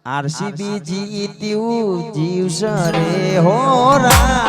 RCB જીત્યું જીવશે રે હોરા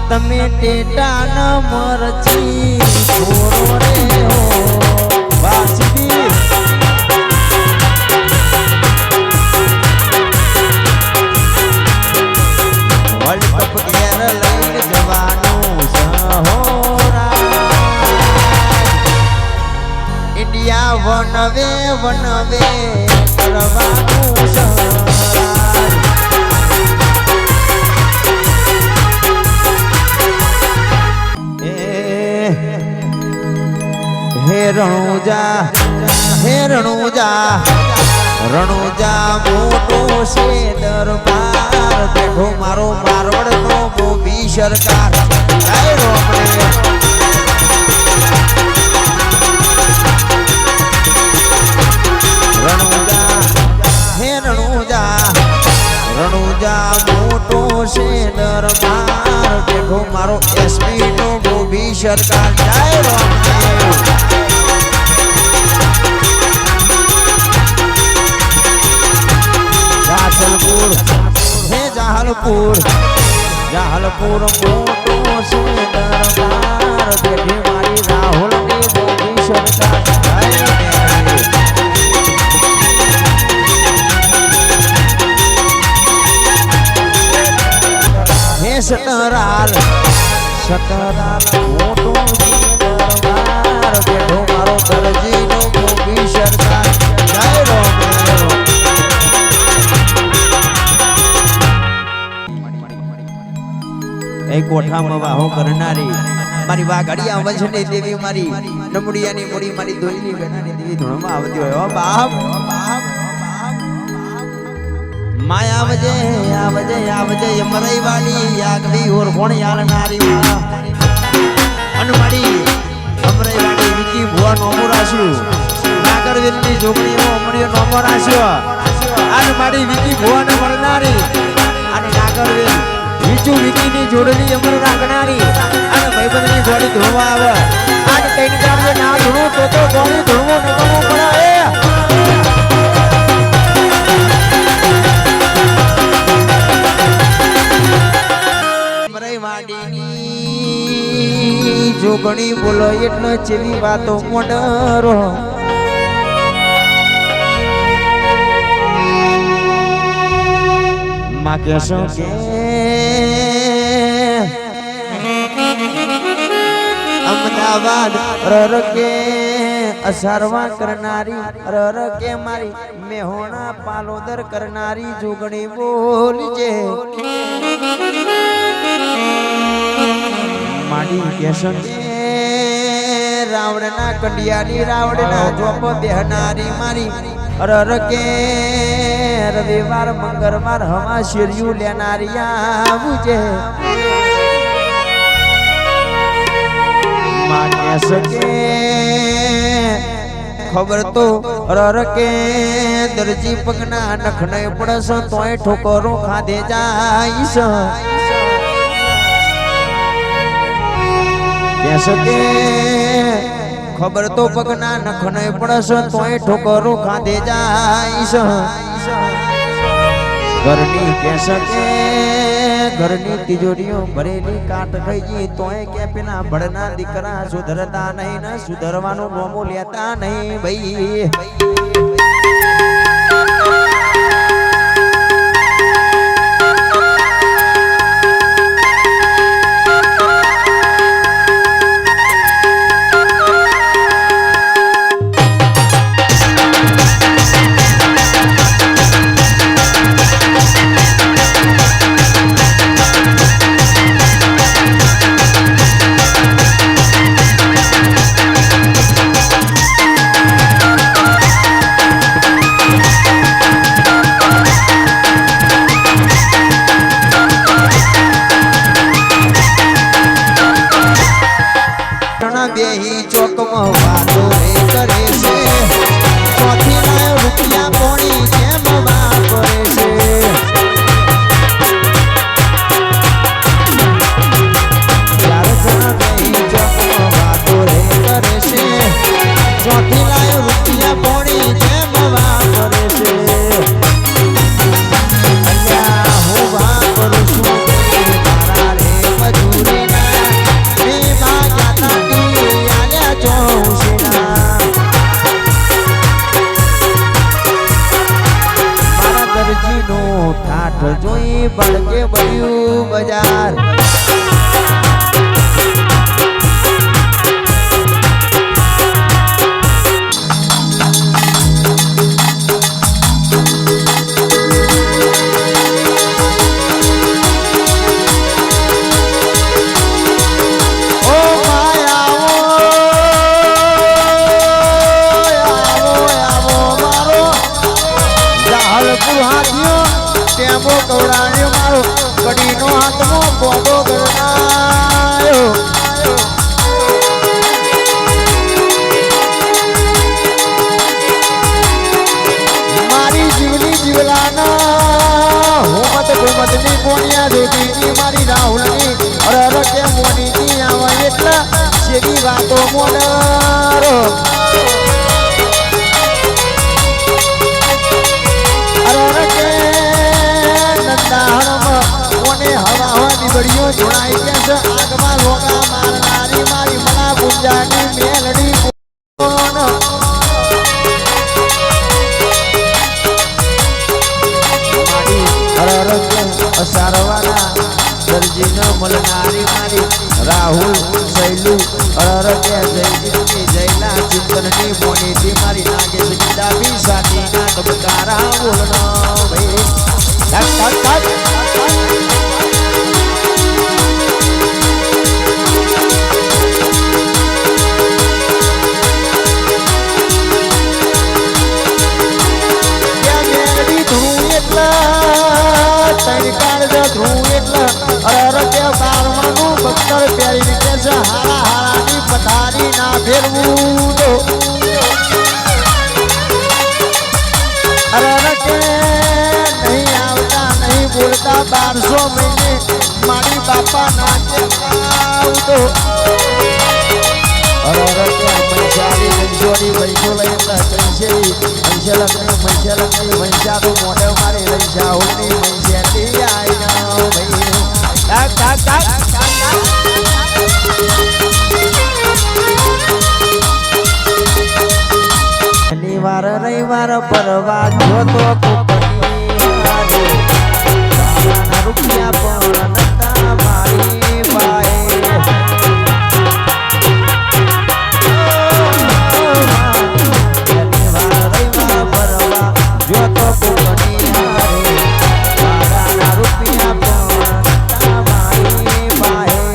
તમે ટેટા ન મરચી છોરો રે હો આરસીબી વર્લ્ડ કપ ઘેર લઈને જવાનું સહોરા ઇન્ડિયા વનવે વનવે કરવાનું સહરાજ હે રણુજા રણુજા મોટો છે દરબાર બેઠો મારો મારવડ નો મોભી સરકાર જય રોમણે રણુજા મોટો છે દરબાર બેઠો મારો એસપી નો મોભી સરકાર જય રોમણે જાહલપુર મોટો છે દરબાર બેઠી મારી રાહુલ ની મોભી સરકાર હે સતરાલ મોટો છે દરબાર બેઠો મારો દરજી નો મોભી સરકાર જય રોમણે એ કોઠામાં વાહો કરનારી મારી વાઘડિયા વંશની દેવી મારી નમડિયાની મોડી મારી દોઈની બેનાની દેવી ધૂણમાં આવતી હોય ઓ બાપ માયા આવજે આવજે આવજે મરઈ વાળી આગવી ઓર કોણ યાલનારી અન મારી અમરઈ વાળી વિકી ભુવા નોમો રાશ્યો નાગરવેલની જોગણીઓ અમરિયો નોમો રાશ્યો આન મારી વિકી ભુવાને મળનારી અને નાગરવેલ વિચુ વિકીની જોડેલી અમર રાખનારી અને ભાઈબંધની જોડી ધોવા આવે આજ કઈ કામ ના ધોવો તો ગોળી ધોવો નગમો પડે મરઈ વાડીની જોગણી બોલો એટલે જેવી વાતો મોડરો માં કેસો કે અમદાવાદ રરકે અસારવા કરનારી રરકે મારી મેહોણા પાલોદર કરનારી જોગણી બોલજે માડી કેસન રાવણના કંડિયાની રાવણના જોપ બેહનારી મારી રરકે રવિવાર મંગળવાર હવા શિર્યું લેનારી આવજે માને સકે ખબર તો રરકે દરજી પગના નખને પડસ તોય ઠોકરો ખાધે જાઈશ કે સકે ખબર તો પગના નખને પડસ તોય ઠોકરો ખાધે જાઈશ ઘરની કે સકે ઘરની તિજોરીઓ ભરેલી કાટ થઈ ગઈ તોય કે પેલા ભડના દીકરા સુધરતા નહીં ને સુધરવાનું નોમો લેતા નહીં ભાઈ જોઈ ભડકે ભર્યું બજાર કડીનો હાથમો બોબો ગરનાયો મારી જીવની જીવલાના હોમત ગોમતની કોણિયા દેવીની મારી રાહુલની અરર કે મોનીની આવે એટલા શેરી વાતો મોડરો અરર કે નંદાહણમાં ગળીઓ જોડાઈ કે છે આગમાં લોકા મારનારી મારી મના પૂજાની મેલડી કોણ મારી હરરક અસારવાના દરજીન મળનારી મારી રાહુલ શૈલુ હરરક જયજીની જયલા ચિંતનની મોનીથી મારી નાગેશની ડાબી સાધીના તબકારા બોલનો ભાઈ પથારી ના ફેરવું તો કે નહીં આવતા નહીં બોલતા 1200 મહિને મારી બાપા ના આવતો મનસારી રંજોડી વૈસો લઈ મનસેલી મનસા તો મોઢે મારી રંજા હોની મનસેલી આઈ ના ભાઈ શનિવાર રવિવાર પરવા જોતો રૂપિયા પણ નતા મારી બાએ શનિવાર રવિવાર પરવા જોતો રૂપિયા પણ નતા મારી બાએ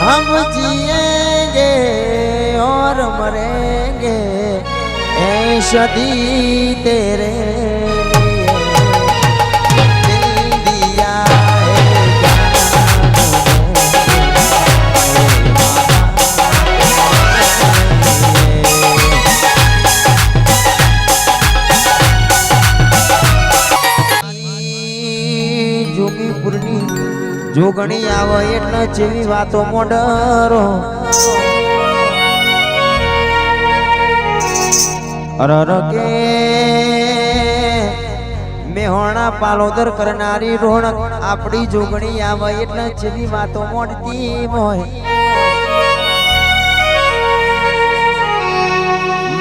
'हम जिएंगे सदी तेरे दिल दिया જોગીપુરની જોગણી આવે એટલે જેવી વાતો મોડરો અરર કે મેહોણા પાલોદર કરનારી રોણક આપણી જોગણી આવે એટલે જેવી વાતો મોડતી હોય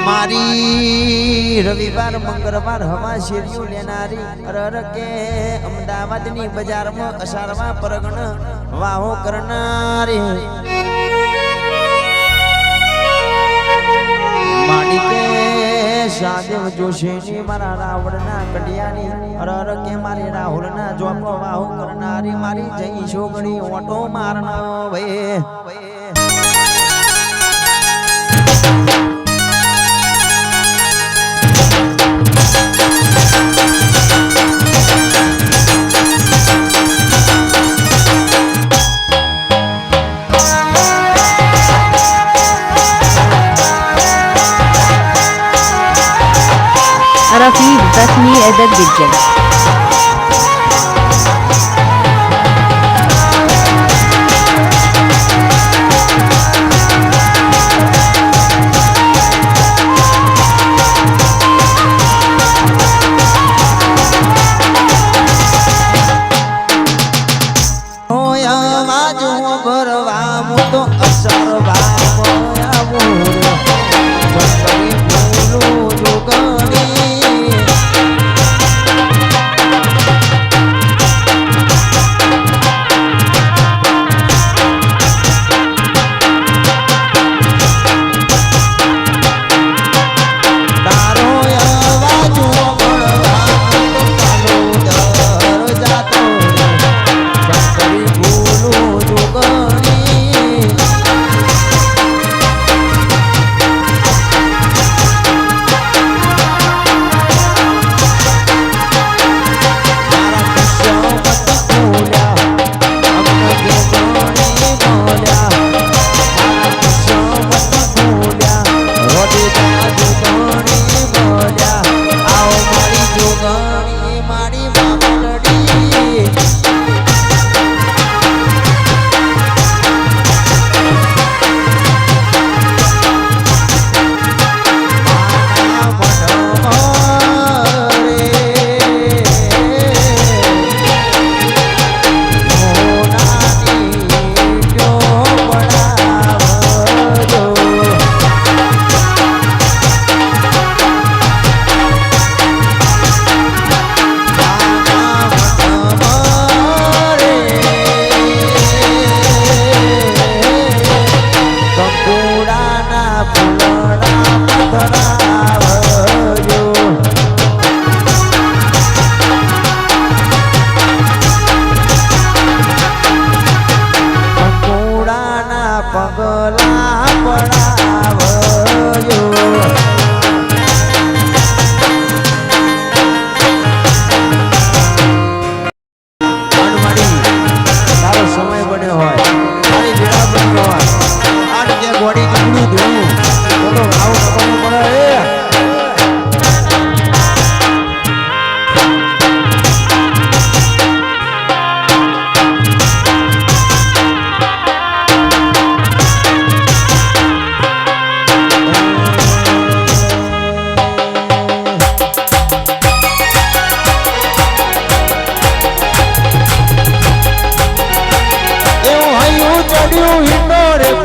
મારી રવિવાર મંગળવાર હવા શેરીઓ લેનારી અરર કે અમદાવાદની બજારમાં અસારમાં પરગણ વાહો કરનારી માડી સાદેવ જોશીની મારા રાવણના કડિયાની અરર કે મારી રાહુલના જોપો વાહો કરનારી મારી જઈ છોકરી ઓટો મારનો ભાઈ Rafid Tasmi Edad Gidjan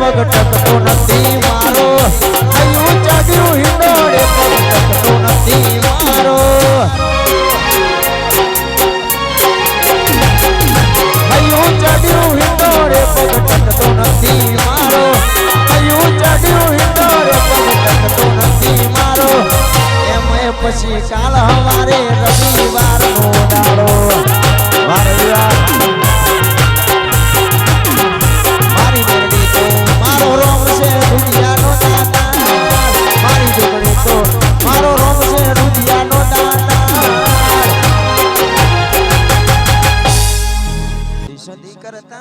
પગ ટકતો નથી મારો આયુ ચડ્યું હિંડોળે પગ ટકતો નથી મારો આયુ ચડ્યું હિંડોળે પગ ટકતો નથી મારો આયુ ચડ્યું હિંડોળે પગ ટકતો નથી મારો એમ પછી કાલ હવારે રવિવારનો દાડો વારવાર મારી મેરડી તો મારો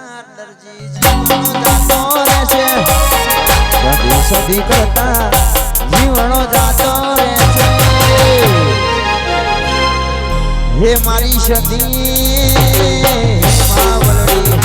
કરનાર દરજી જીવનો જાતો રહેશે સદી સદી કરતા જીવનો જાતો રહેશે હે મારી સદી માવલડી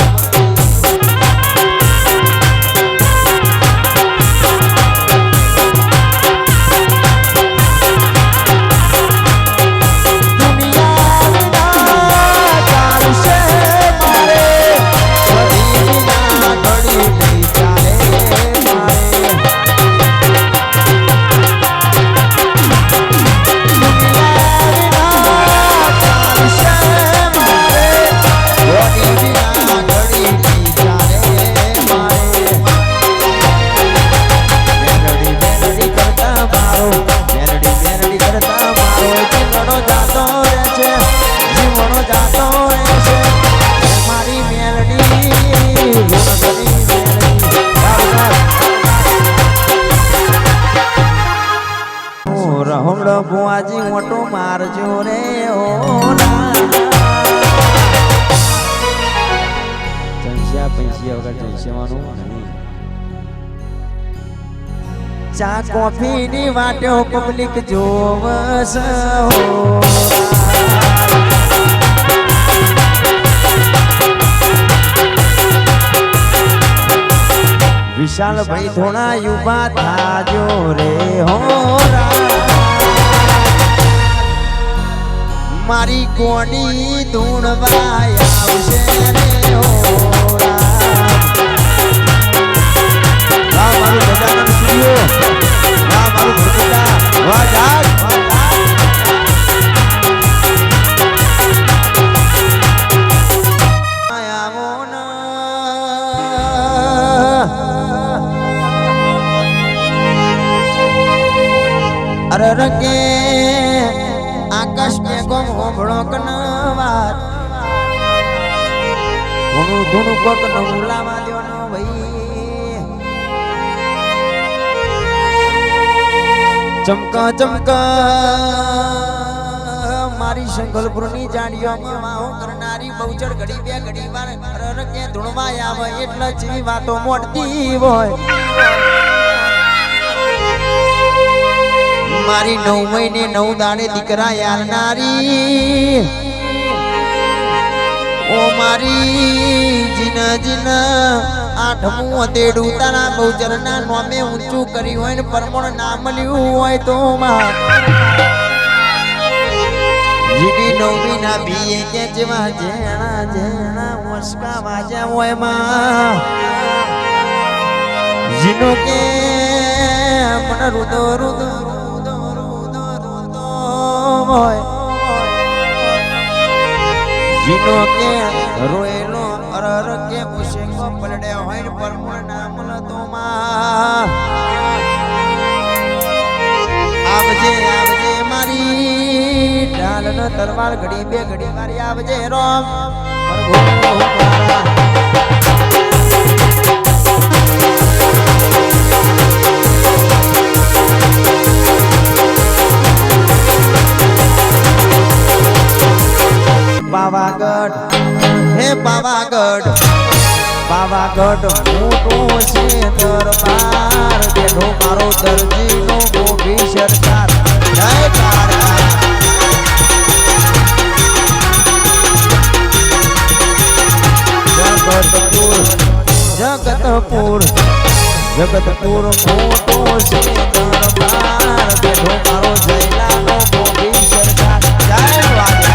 બુઆજી મોટો મારજો રે ચંસ્યા પૈસા વગર ચંસ્યાવાનું નહીં ચા કોફી ની વાટ્યો પબ્લિક જોવસ વિશાલ ભાઈ થોડા યુવા થાજો રે હોરા મારી કોડી ધૂણવાય આવશે રે હોરા વાહ મારું ગજાનન સ્ટુડિયો વાહ મારું ભરતા વાહ જાગ અરે રગે આકાશ ને ગમ હોબળો કનવાર ઘણું ઘણું કોક નવું લાવા દ્યો નો ભાઈ ચમકા ચમકા મારી સંગલપુરની જાડીઓમાં વાહો કરનારી બહુચર ઘડી બે ઘડી વાર રકે ધૂણવાય આવે એટલે જેવી વાતો મોડતી હોય મારી 9 મહિને 9 દાડે દીકરા યાલનારી ઓ મારી જીન જીન આઠમું તેડું તારા બહુચરના નામે ઊંચું કર્યું હોય ને પરમણ ના મળ્યું હોય તો જીડી 9મી ના બીએ કે જેવા જેણા જેણા મુસ્કા વાજા હોય માં જીનો કે મન રુદો રુદો જીનો કે રોયેલો અરર કે ઉશેકો પલડે હોય ને પરમણ નામ લતો માં આવજે આવજે મારી ઢાલ ન તરવાર ઘડી બે ઘડી મારી આવજે રોમ પ્રભુ મારા પાવાગઢ હે પાવાગઢ પાવાગઢ મોટો છે દરબાર બેઠો મારો દરજીનો મોભી સરકાર જય કાળકા જગતપુર જગતપુર મોટો છે દરબાર બેઠો મારો જયલાનો મોભી સરકાર જય વાજા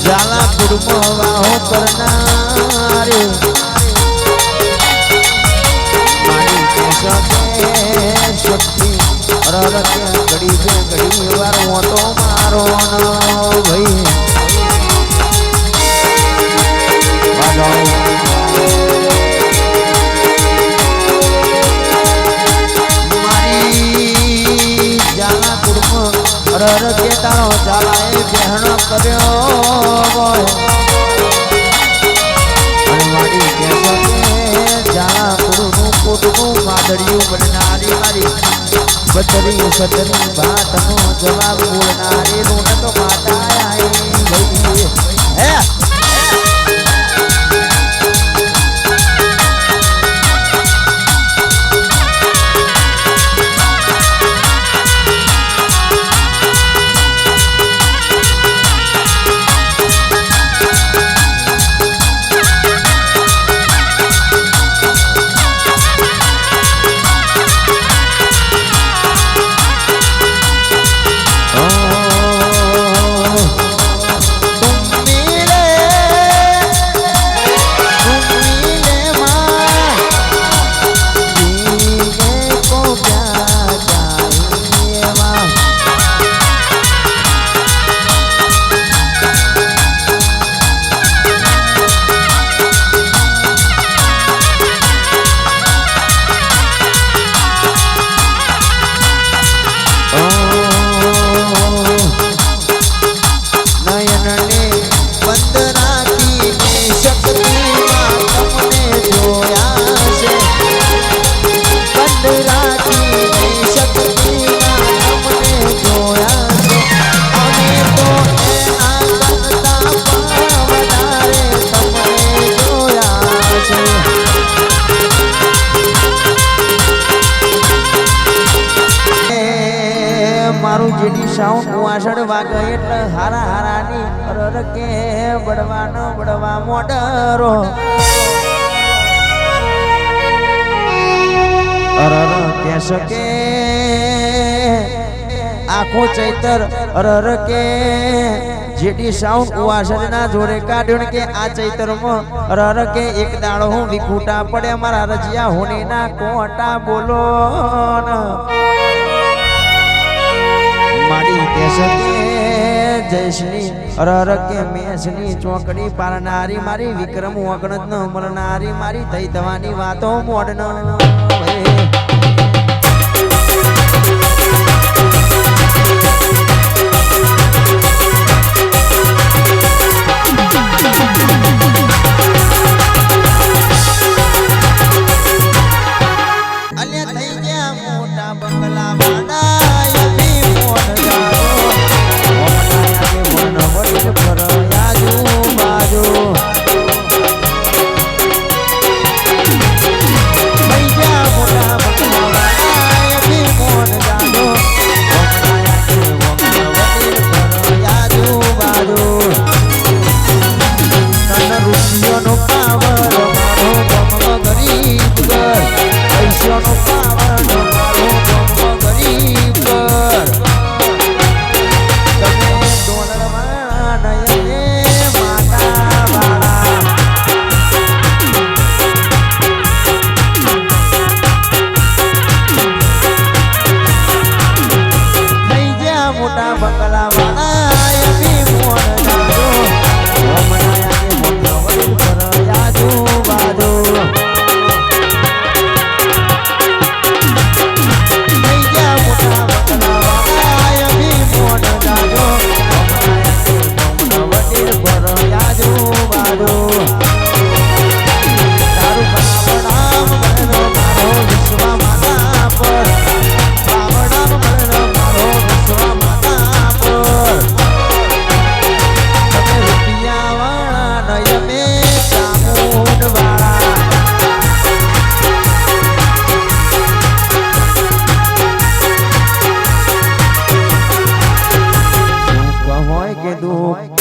जाला कुडुंबाहो करणारे मारी केशके शक्ति ररके घड़ी पे घड़ी वार मोटो मारो न भाई वाजाओ मारी जाला कुडुंब અરર કે તારો ચાલાએ બહેણો કર્યો હોય અને મારી કેસો કે જાણા ગુરુનું કોટનું માદડિયું બનનારી મારી બદરી સદરી વાતનો જવાબ બોલનારી રોનક માતા આઈ ગઈ હે મારું જેડી સાઉન્ડ વાસણ વાગે એટલે હારા હારાની અરર કે બડવાનો બડવા મોડરો અરર કે સકે આખો ચૈતર અરર કે જેડી સાઉન્ડ વાસણ ના જોડે કાઢ્યો કે આ ચૈતરમાં અરર કે એક દાડો હું વિખૂટા પડે મારા રજિયા હોની ના કોટા બોલો માડી કેસે જયશ્રી અરર કે મેસની ચોકડી પારનારી મારી વિક્રમ વગણત ન મરનારી મારી થઈ થવાની વાતો મોડન અલ્યા થઈ ગયા મોટા બંગલા વાળા દુઃખ